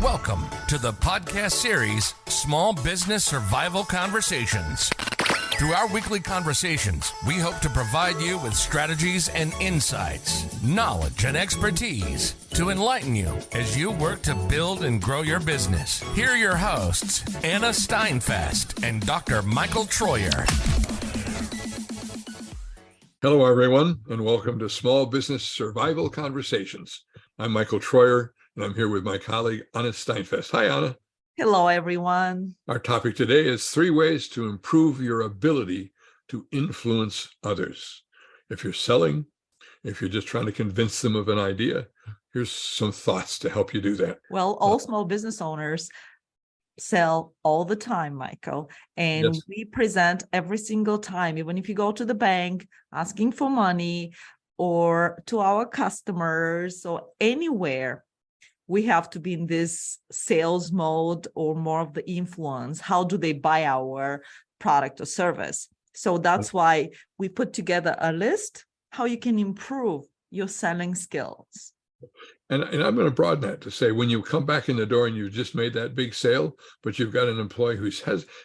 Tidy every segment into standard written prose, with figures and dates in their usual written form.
Welcome to the podcast series, Small Business Survival Conversations. Through our weekly conversations, we hope to provide you with strategies and insights, knowledge and expertise to enlighten you as you work to build and grow your business. Here are your hosts, Anna Steinfest and Dr. Michael Troyer. Hello, everyone, and welcome to Small Business Survival Conversations. I'm Michael Troyer, and I'm here with my colleague, Anna Steinfest. Hi, Anna. Hello, everyone. Our topic today is 3 ways to improve your ability to influence others. If you're selling, if you're just trying to convince them of an idea, here's some thoughts to help you do that. Well, all small business owners sell all the time, Michael, and yes, we present every single time, even if you go to the bank asking for money or to our customers or anywhere, we have to be in this sales mode or more of the influence. How do they buy our product or service? So that's why we put together a list, how you can improve your selling skills. And I'm going to broaden that to say, when you come back in the door and you just made that big sale, but you've got an employee who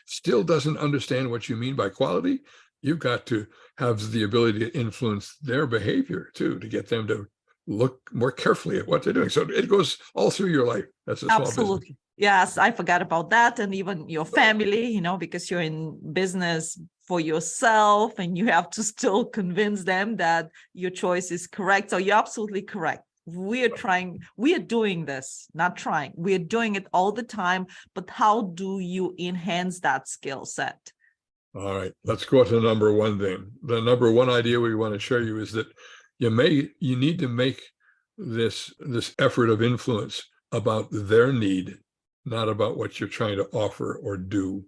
still doesn't understand what you mean by quality, you've got to have the ability to influence their behavior too, to get them to look more carefully at what they're doing. So it goes all through your life. That's a small Absolutely. Business. Yes, I forgot about that. And even your family, because you're in business for yourself and you have to still convince them that your choice is correct. So you're absolutely correct. We are doing this, not trying. We are doing it all the time. But how do you enhance that skill set? All right, let's go to number one thing. The number one idea we want to show you is that you need to make this effort of influence about their need, not about what you're trying to offer or do.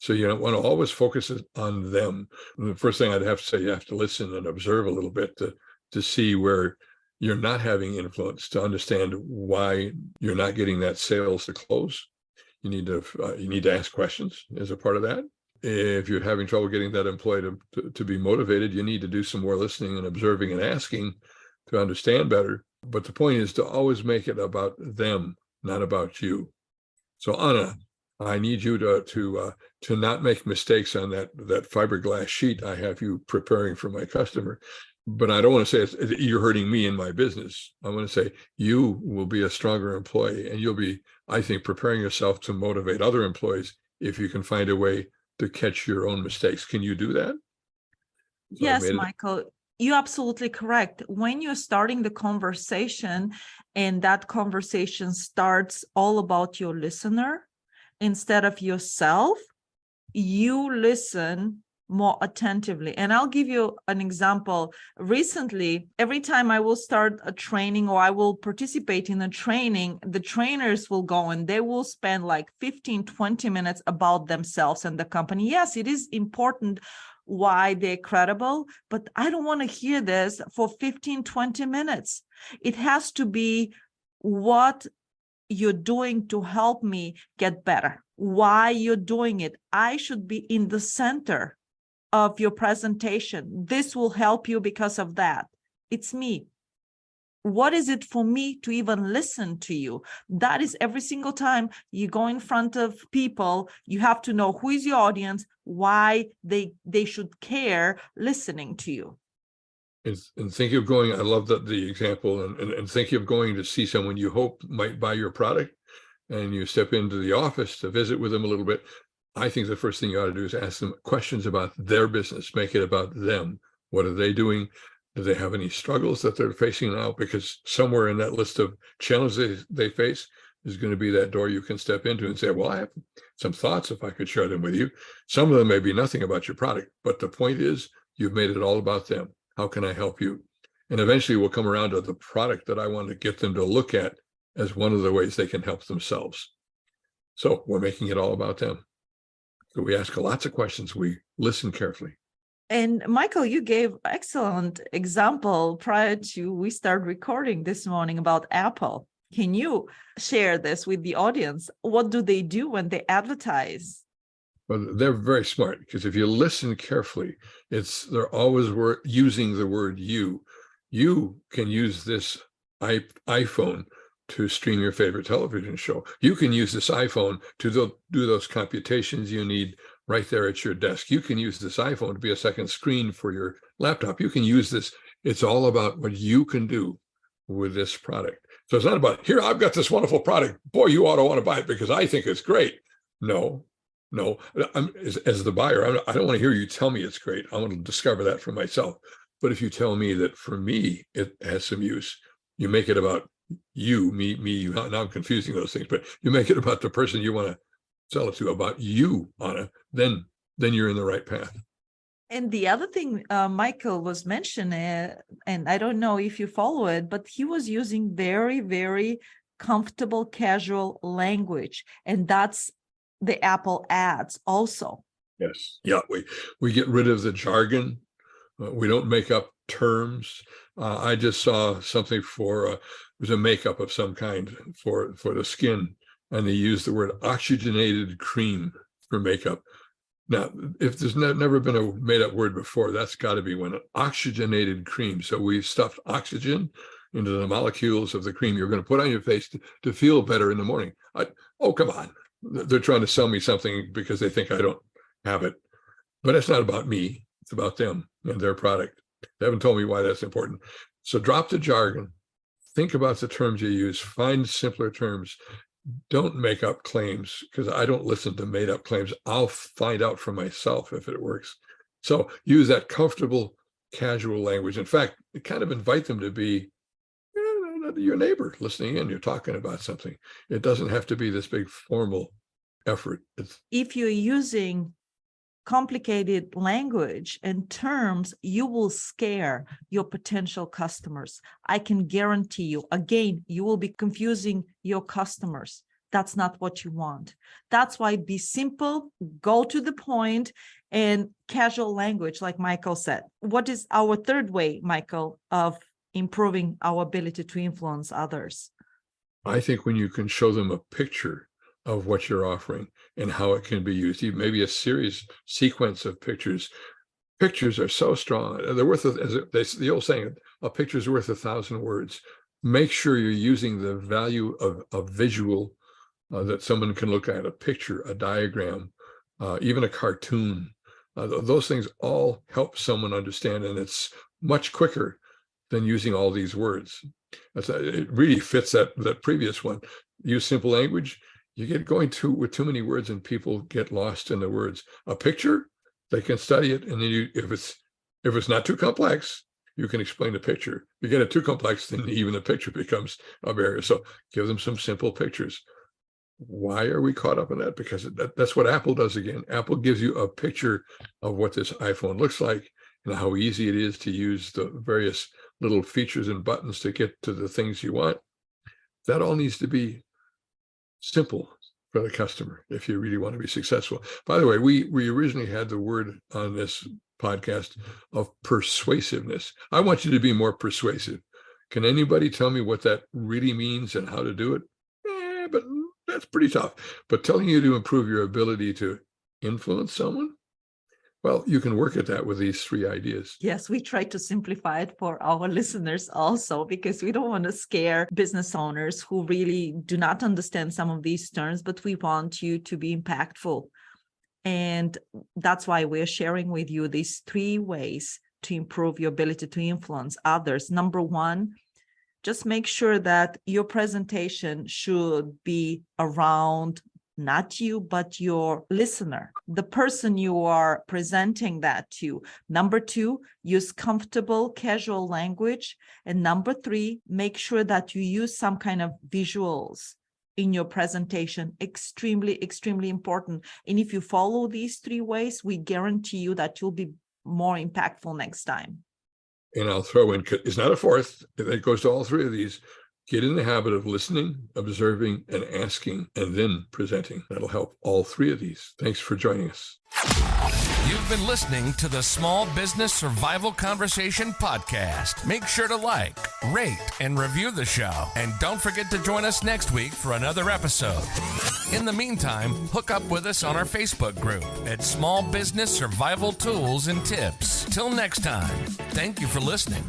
So you don't want to always focus on them. And the first thing I'd have to say, you have to listen and observe a little bit to see where you're not having influence, to understand why you're not getting that sales to close. You need to ask questions as a part of that. If you're having trouble getting that employee to be motivated, you need to do some more listening and observing and asking to understand better. But the point is to always make it about them, not about you. So Anna, I need you to not make mistakes on that fiberglass sheet I have you preparing for my customer. But I don't want to say you're hurting me in my business. I want to say you will be a stronger employee, and you'll be, I think, preparing yourself to motivate other employees if you can find a way to catch your own mistakes. Can you do that? Yes, Michael, you're absolutely correct. When you're starting the conversation and that conversation starts all about your listener instead of yourself, you listen more attentively. And I'll give you an example. Recently, every time I will start a training or I will participate in a training, the trainers will go and they will spend like 15, 20 minutes about themselves and the company. Yes, it is important why they're credible, but I don't want to hear this for 15, 20 minutes. It has to be what you're doing to help me get better, why you're doing it. I should be in the center of your presentation. This will help you because of that. It's me. What is it for me to even listen to you? That is every single time you go in front of people, you have to know who is your audience, why they should care listening to you. And think of going, I love the example, and think of going to see someone you hope might buy your product, and you step into the office to visit with them a little bit. I think the first thing you ought to do is ask them questions about their business. Make it about them. What are they doing? Do they have any struggles that they're facing now? Because somewhere in that list of challenges they face is going to be that door you can step into and say, well, I have some thoughts if I could share them with you. Some of them may be nothing about your product, but the point is you've made it all about them. How can I help you? And eventually we'll come around to the product that I want to get them to look at as one of the ways they can help themselves. So we're making it all about them. So we ask lots of questions. We listen carefully. And Michael, you gave excellent example prior to we start recording this morning about Apple. Can you share this with the audience? What do they do when they advertise? Well, they're very smart, because if you listen carefully, they're always using the word you. You can use this iPhone to stream your favorite television show. You can use this iPhone to do those computations you need right there at your desk. You can use this iPhone to be a second screen for your laptop. You can use this. It's all about what you can do with this product. So it's not about, here, I've got this wonderful product. Boy, you ought to want to buy it because I think it's great. No. As the buyer, I don't want to hear you tell me it's great. I want to discover that for myself. But if you tell me that for me, it has some use, you make it about you, me, now I'm confusing those things, but you make it about the person you want to sell it to, about you, Anna, then you're in the right path. And the other thing Michael was mentioning, and I don't know if you follow it, but he was using very, very comfortable, casual language. And that's the Apple ads also. Yes. Yeah. We get rid of the jargon. We don't make up terms. I just saw something for, it was a makeup of some kind for the skin. And they used the word oxygenated cream for makeup. Now, if there's never been a made-up word before, that's got to be one, an oxygenated cream. So we've stuffed oxygen into the molecules of the cream you're going to put on your face to feel better in the morning. Oh, come on. They're trying to sell me something because they think I don't have it. But it's not about me. It's about them and their product. They haven't told me why that's important. So drop the jargon. Think about the terms you use. Find simpler terms. Don't make up claims, because I don't listen to made up claims. I'll find out for myself if it works. So use that comfortable, casual language. In fact, kind of invite them to be your neighbor listening in. You're talking about something. It doesn't have to be this big formal effort. If you're using complicated language and terms, you will scare your potential customers. I can guarantee you, again, you will be confusing your customers. That's not what you want. That's why be simple, go to the point, and casual language, like Michael said. What is our third way, Michael, of improving our ability to influence others? I think when you can show them a picture of what you're offering and how it can be used, maybe a sequence of pictures. Pictures are so strong. They're worth, the old saying, a picture's worth 1,000 words. Make sure you're using the value of a visual that someone can look at, a picture, a diagram, even a cartoon. Those things all help someone understand, and it's much quicker than using all these words. It really fits that previous one. Use simple language. You get going with too many words and people get lost in the words. A picture, they can study it, and then if it's not too complex, you can explain the picture. You get it too complex, then even the picture becomes a barrier. So give them some simple pictures. Why are we caught up in that? Because that's what Apple does again. Apple gives you a picture of what this iPhone looks like and how easy it is to use the various little features and buttons to get to the things you want. That all needs to be simple for the customer if you really want to be successful. By the way, we originally had the word on this podcast of persuasiveness. I want you to be more persuasive. Can anybody tell me what that really means and how to do it? But that's pretty tough. But telling you to improve your ability to influence someone, well, you can work at that with these 3 ideas. Yes, we try to simplify it for our listeners also, because we don't want to scare business owners who really do not understand some of these terms, but we want you to be impactful. And that's why we're sharing with you these 3 ways to improve your ability to influence others. Number 1, just make sure that your presentation should be around not you, but your listener, the person you are presenting that to. Number 2, use comfortable, casual language. And number 3, make sure that you use some kind of visuals in your presentation. Extremely, extremely important. And if you follow these 3 ways, we guarantee you that you'll be more impactful next time. And I'll throw in, it's not a 4th, it goes to all 3 of these. Get in the habit of listening, observing, and asking, and then presenting. That'll help all 3 of these. Thanks for joining us. You've been listening to the Small Business Survival Conversation podcast. Make sure to like, rate, and review the show. And don't forget to join us next week for another episode. In the meantime, hook up with us on our Facebook group at Small Business Survival Tools and Tips. Till next time, thank you for listening.